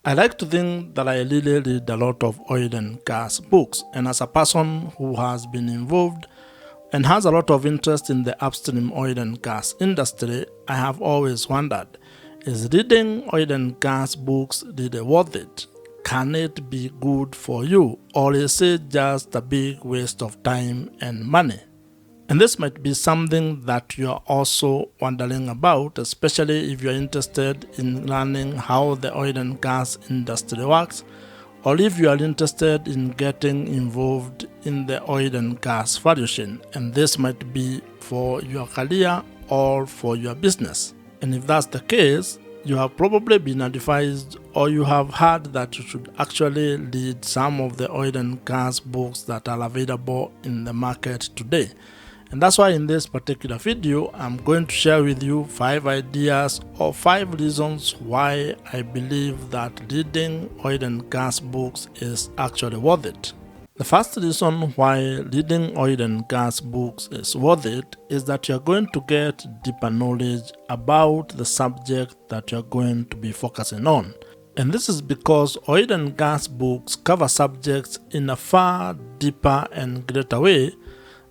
I like to think that I really read a lot of oil and gas books, and as a person who has been involved and has a lot of interest in the upstream oil and gas industry, I have always wondered, is reading oil and gas books really worth it? Can it be good for you, or is it just a big waste of time and money? And this might be something that you are also wondering about, especially if you're interested in learning how the oil and gas industry works, or if you are interested in getting involved in the oil and gas value chain. And this might be for your career or for your business. And if that's the case, you have probably been advised or you have heard that you should actually read some of the oil and gas books that are available in the market today. And that's why in this particular video, I'm going to share with you 5 ideas or 5 reasons why I believe that reading oil and gas books is actually worth it. The first reason why reading oil and gas books is worth it is that you're going to get deeper knowledge about the subject that you're going to be focusing on. And this is because oil and gas books cover subjects in a far deeper and greater way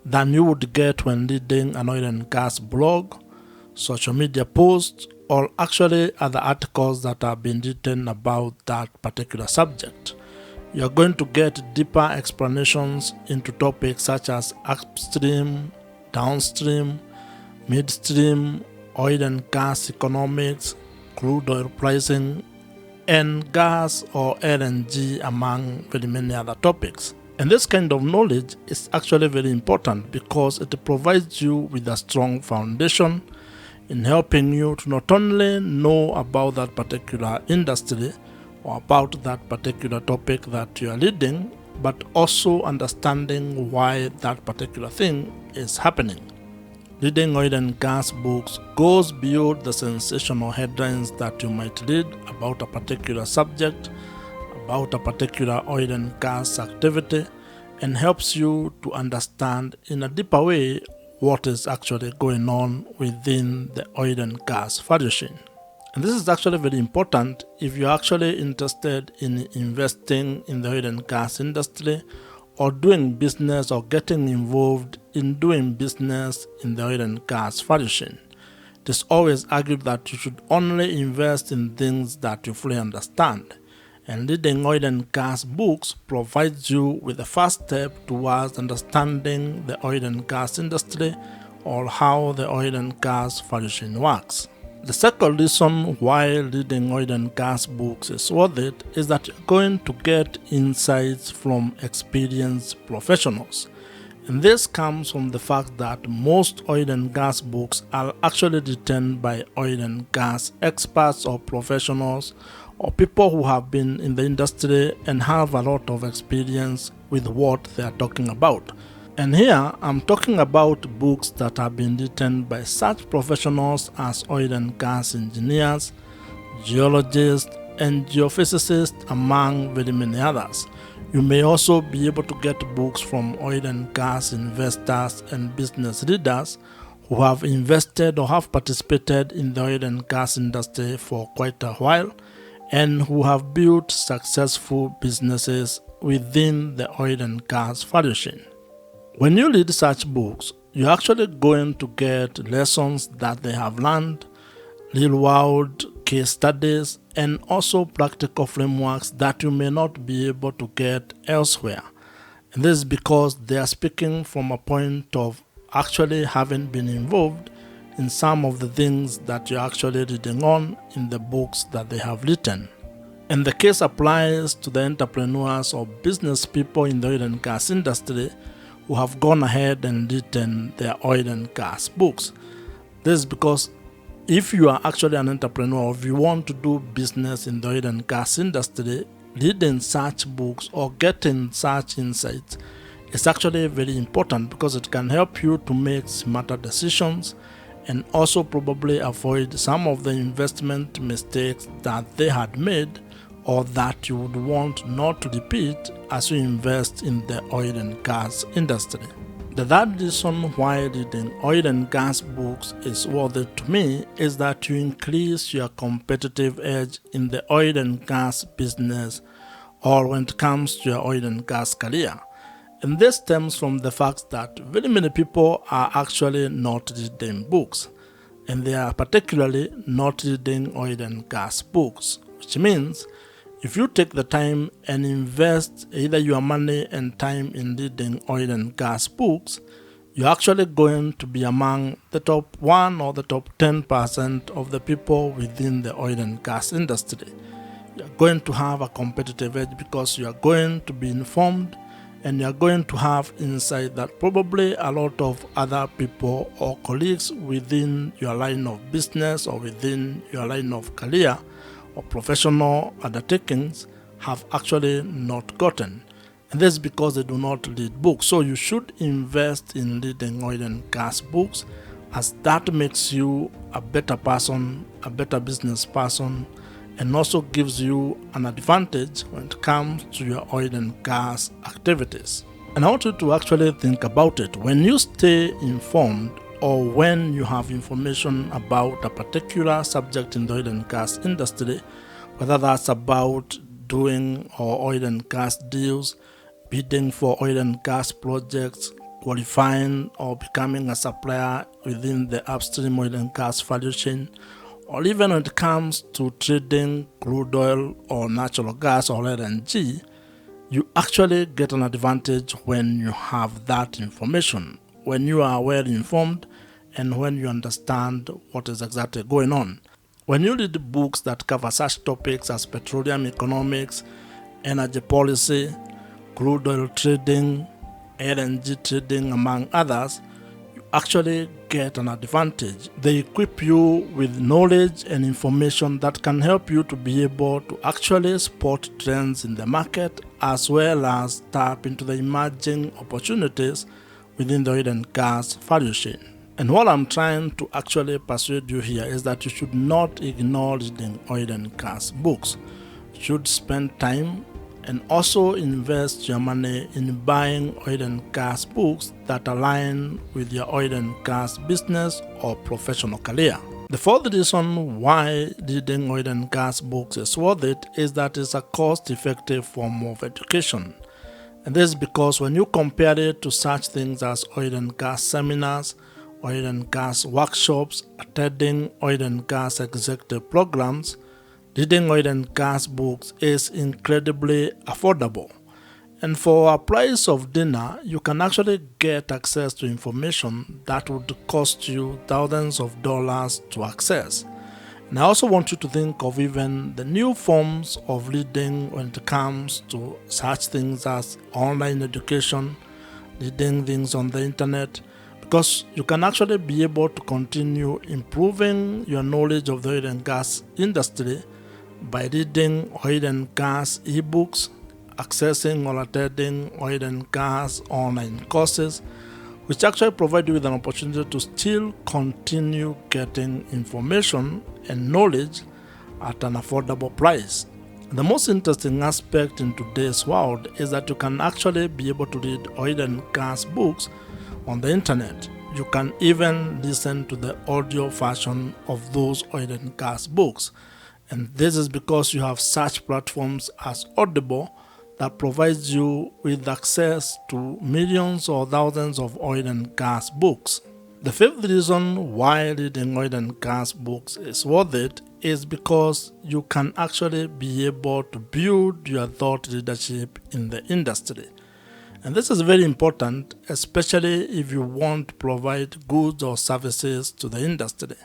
than you would get when reading an oil and gas blog, social media posts, or actually other articles that have been written about that particular subject. You're going to get deeper explanations into topics such as upstream, downstream, midstream, oil and gas economics, crude oil pricing, and gas or LNG, among very many other topics. And this kind of knowledge is actually very important because it provides you with a strong foundation in helping you to not only know about that particular industry or about that particular topic that you are reading, but also understanding why that particular thing is happening. Reading oil and gas books goes beyond the sensational headlines that you might read about a particular subject, about a particular oil and gas activity, and helps you to understand in a deeper way what is actually going on within the oil and gas value chain. And this is actually very important if you're actually interested in investing in the oil and gas industry, or doing business or getting involved in doing business in the oil and gas value chain. It is always argued that you should only invest in things that you fully understand. And reading oil and gas books provides you with the first step towards understanding the oil and gas industry or how the oil and gas value chain works. The second reason why reading oil and gas books is worth it is that you're going to get insights from experienced professionals. And this comes from the fact that most oil and gas books are actually written by oil and gas experts or professionals or people who have been in the industry and have a lot of experience with what they are talking about. And here I'm talking about books that have been written by such professionals as oil and gas engineers, geologists, and geophysicists, among very many others. You may also be able to get books from oil and gas investors and business leaders who have invested or have participated in the oil and gas industry for quite a while and who have built successful businesses within the oil and gas value chain. When you read such books, you're actually going to get lessons that they have learned, real-world case studies, and also practical frameworks that you may not be able to get elsewhere. And this is because they are speaking from a point of actually having been involved in some of the things that you're actually reading on in the books that they have written. And the case applies to the entrepreneurs or business people in the oil and gas industry who have gone ahead and written their oil and gas books. This is because if you are actually an entrepreneur or if you want to do business in the oil and gas industry, reading such books or getting such insights is actually very important because it can help you to make smarter decisions and also probably avoid some of the investment mistakes that they had made or that you would want not to repeat as you invest in the oil and gas industry. The third reason why reading oil and gas books is worth it to me is that you increase your competitive edge in the oil and gas business or when it comes to your oil and gas career. And this stems from the fact that very many people are actually not reading books, and they are particularly not reading oil and gas books, which means if you take the time and invest either your money and time in reading oil and gas books, you're actually going to be among the top 1 or the top 10% of the people within the oil and gas industry. You're going to have a competitive edge because you are going to be informed and you are going to have insight that probably a lot of other people or colleagues within your line of business or within your line of career or professional undertakings have actually not gotten. And this is because they do not read books. So you should invest in reading oil and gas books, as that makes you a better person, a better business person, and also gives you an advantage when it comes to your oil and gas activities. And I want you to actually think about it. When you stay informed, or when you have information about a particular subject in the oil and gas industry, whether that's about doing or oil and gas deals, bidding for oil and gas projects, qualifying or becoming a supplier within the upstream oil and gas value chain, or even when it comes to trading crude oil or natural gas or LNG, you actually get an advantage when you have that information, when you are well informed and when you understand what is exactly going on. When you read books that cover such topics as petroleum economics, energy policy, crude oil trading, LNG trading, among others, you actually get an advantage. They equip you with knowledge and information that can help you to be able to actually spot trends in the market as well as tap into the emerging opportunities within the oil and gas value chain. And what I'm trying to actually persuade you here is that you should not ignore reading oil and gas books. You should spend time and also invest your money in buying oil and gas books that align with your oil and gas business or professional career. The fourth reason why reading oil and gas books is worth it is that it's a cost-effective form of education. And this is because when you compare it to such things as oil and gas seminars, oil and gas workshops, attending oil and gas executive programs, reading oil and gas books is incredibly affordable. And for a price of dinner, you can actually get access to information that would cost you thousands of dollars to access. And I also want you to think of even the new forms of reading when it comes to such things as online education, reading things on the internet, because you can actually be able to continue improving your knowledge of the oil and gas industry by reading oil and gas ebooks, accessing or attending oil and gas online courses, which actually provide you with an opportunity to still continue getting information and knowledge at an affordable price. The most interesting aspect in today's world is that you can actually be able to read oil and gas books on the internet. You can even listen to the audio version of those oil and gas books. And this is because you have such platforms as Audible that provides you with access to millions or thousands of oil and gas books. The fifth reason why reading oil and gas books is worth it is because you can actually be able to build your thought leadership in the industry. And this is very important, especially if you want to provide goods or services to the industry.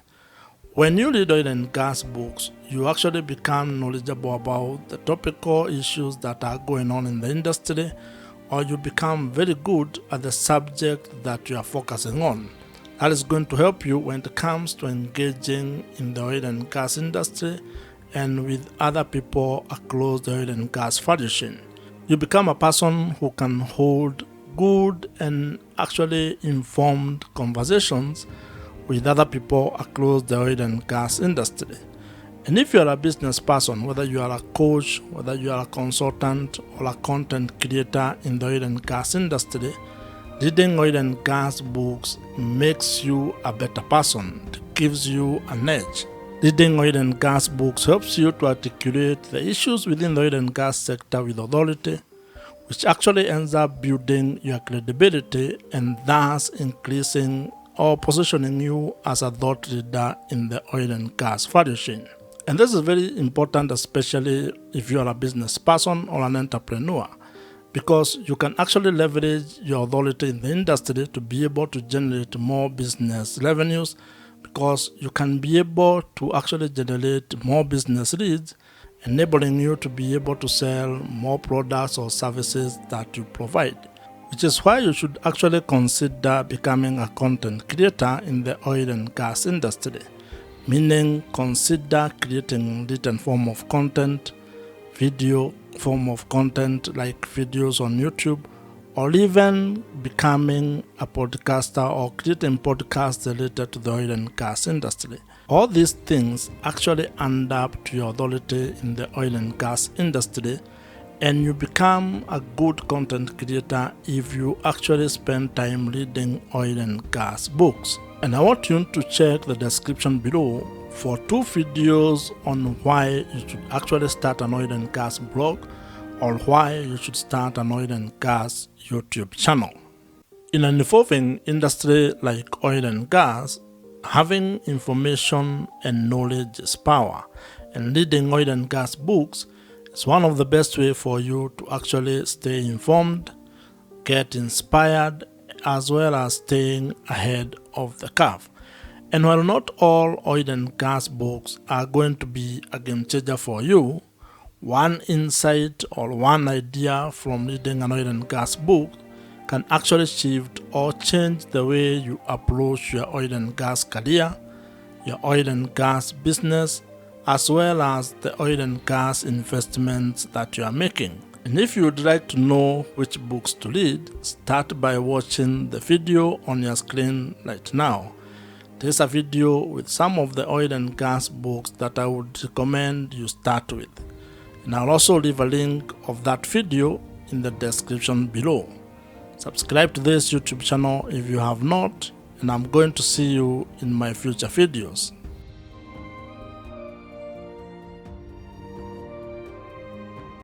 When you read oil and gas books, you actually become knowledgeable about the topical issues that are going on in the industry, or you become very good at the subject that you are focusing on. That is going to help you when it comes to engaging in the oil and gas industry and with other people across the oil and gas value chain. You become a person who can hold good and actually informed conversations with other people across the oil and gas industry. And if you are a business person, whether you are a coach, whether you are a consultant or a content creator in the oil and gas industry, Reading oil and gas books makes you a better person. It gives you an edge. Reading oil and gas books helps you to articulate the issues within the oil and gas sector with authority, which actually ends up building your credibility and thus increasing or positioning you as a thought leader in the oil and gas value chain. And this is very important, especially if you are a business person or an entrepreneur, because you can actually leverage your authority in the industry to be able to generate more business revenues, because you can be able to actually generate more business leads, enabling you to be able to sell more products or services that you provide, which is why you should actually consider becoming a content creator in the oil and gas industry, meaning consider creating written form of content, video form of content like videos on YouTube, or even becoming a podcaster or creating podcasts related to the oil and gas industry. All these things actually end up to your authority in the oil and gas industry, and you become a good content creator if you actually spend time reading oil and gas books. And I want you to check the description below for 2 videos on why you should actually start an oil and gas blog, or why you should start an oil and gas YouTube channel. In an evolving industry like oil and gas, having information and knowledge is power, and reading oil and gas books is one of the best ways for you to actually stay informed, get inspired, as well as staying ahead of the curve. And while not all oil and gas books are going to be a game changer for you, one insight or one idea from reading an oil and gas book can actually shift or change the way you approach your oil and gas career, your oil and gas business, as well as the oil and gas investments that you are making. And if you would like to know which books to read, start by watching the video on your screen right now. There's a video with some of the oil and gas books that I would recommend you start with. And I'll also leave a link of that video in the description below. Subscribe to this YouTube channel if you have not, and I'm going to see you in my future videos.